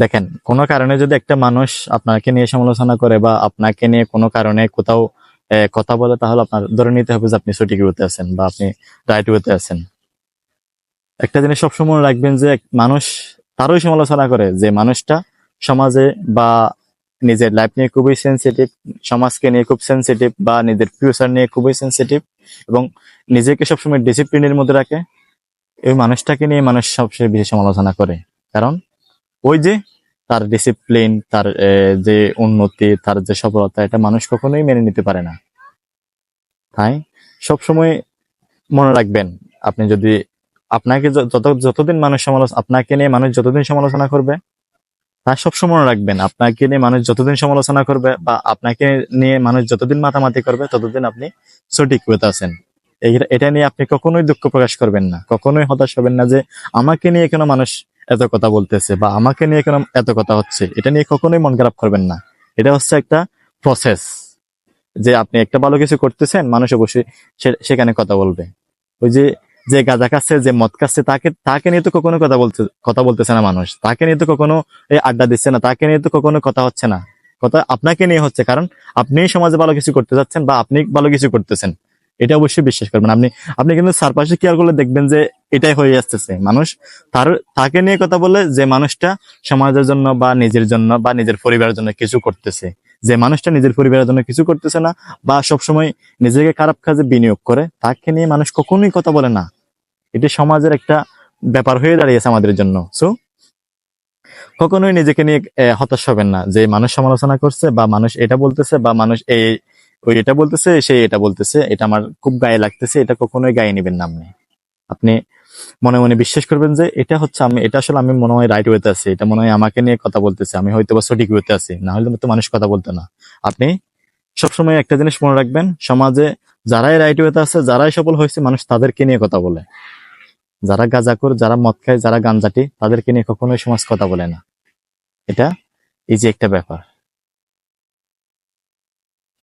দেখেন, কোনো কারণে যদি একটা মানুষ আপনাকে নিয়ে সমালোচনা করে বা আপনাকে নিয়ে কোনো কারণে কোথাও কথা বলে, তাহলে আপনার ধরে নিতে হবে যে আপনি সঠিক ওয়েতে আছেন বা আপনি রাইট ওয়েতে আছেন। একটা জিনিস সবসময় মনে রাখবেন যে মানুষ তারই সমালোচনা করে যে মানুষটা সমাজে বা নিজের লাইফ নিয়ে খুবই সেন্সিটিভ, সমাজকে নিয়ে খুব সেন্সিটিভ বা নিজের ফিউচার নিয়ে খুবই সেন্সিটিভ এবং নিজেকে সবসময় ডিসিপ্লিনের মধ্যে রাখে। এই মানুষটাকে নিয়ে মানুষ সবচেয়ে বেশি সমালোচনা করে। কারণ ওই যে তার ডিসিপ্লিন, তার যে উন্নতি, তার যে সফলতা, এটা মানুষ কখনোই মেনে নিতে পারে না। তাই সবসময় মনে রাখবেন, আপনি যদি আপনাকে যতদিন মানুষ আপনাকে নিয়ে মানুষ যতদিন সমালোচনা করবে, তা সবসময় মনে রাখবেন, আপনাকে নিয়ে মানুষ যতদিন সমালোচনা করবে বা আপনাকে নিয়ে মানুষ যতদিন মাতামাতি করবে, ততদিন আপনি সঠিক হতে আছেন। এটা নিয়ে আপনি কখনোই দুঃখ প্রকাশ করবেন না, কখনোই হতাশ হবেন না যে আমাকে নিয়ে কেন মানুষ এত কথা বলতেছে বা আমাকে নিয়ে কেন এত কথা হচ্ছে। এটা নিয়ে কখনোই মন খারাপ করবেন না। এটা হচ্ছে একটা প্রসেস, যে আপনি একটা ভালো কিছু করতেছেন, মানুষ অবশ্যই সেখানে কথা বলবে। ওই যে যে গাঁজা খাচ্ছে, যে মদ খাচ্ছে, তাকে নিয়ে তো কখনো কথা বলতেছে না মানুষ, তাকে নিয়ে তো কখনো আড্ডা দিচ্ছে না, তাকে নিয়ে তো কখনো কথা হচ্ছে না। কথা আপনাকে নিয়ে হচ্ছে, কারণ আপনি সমাজে ভালো কিছু করতে যাচ্ছেন বা আপনি ভালো কিছু করতেছেন। এটা অবশ্যই বিশ্বাস করবেন। আপনি কিন্তু চারপাশে কেয়ার করলে দেখবেন যে এটাই হয়ে আসতেছে। মানুষ তাকে নিয়ে কথা বলে যে মানুষটা সমাজের জন্য বা নিজের জন্য বা নিজের পরিবারের জন্য কিছু করতেছে। যে মানুষটা নিজের পরিবারের জন্য কিছু করতেছে না বা সবসময় নিজেকে খারাপ কাজে বিনিয়োগ করে, তাকে নিয়ে মানুষ কখনোই কথা বলে না। এটি সমাজের একটা ব্যাপার হয়ে দাঁড়িয়েছে আমাদের জন্য। সো কখনোই নিজেকে নিয়ে হতাশ হবেন না যে মানুষ সমালোচনা করছে বা মানুষ এটা বলতেছে বা মানুষ ওই এটা বলতেছে, সে এটা বলতেছে, এটা আমার খুব গায়ে লাগতেছে, এটা কখনোই গায়ে নিবেন না। আপনি মনে মনে বিশ্বাস করবেন যে এটা হচ্ছে এটা আসলে আমি মনে হয় রাইট ওয়েতে আছি, এটা মনে হয় আমাকে নিয়ে কথা বলতেছে, আমি হয়তো বা সঠিক ওয়েতে আছি, না হলে তো মানুষ কথা বলতো না। আপনি সবসময় একটা জিনিস মনে রাখবেন, সমাজে যারাই রাইট ওয়েতে আছে, যারাই সফল হয়েছে, মানুষ তাদেরকে নিয়ে কথা বলে। যারা গাঁজাখোর, যারা মদ খায়, যারা গাঞ্জাটি, তাদেরকে নিয়ে কখনোই সমাজ কথা বলে না। এটা এই যে একটা ব্যাপার।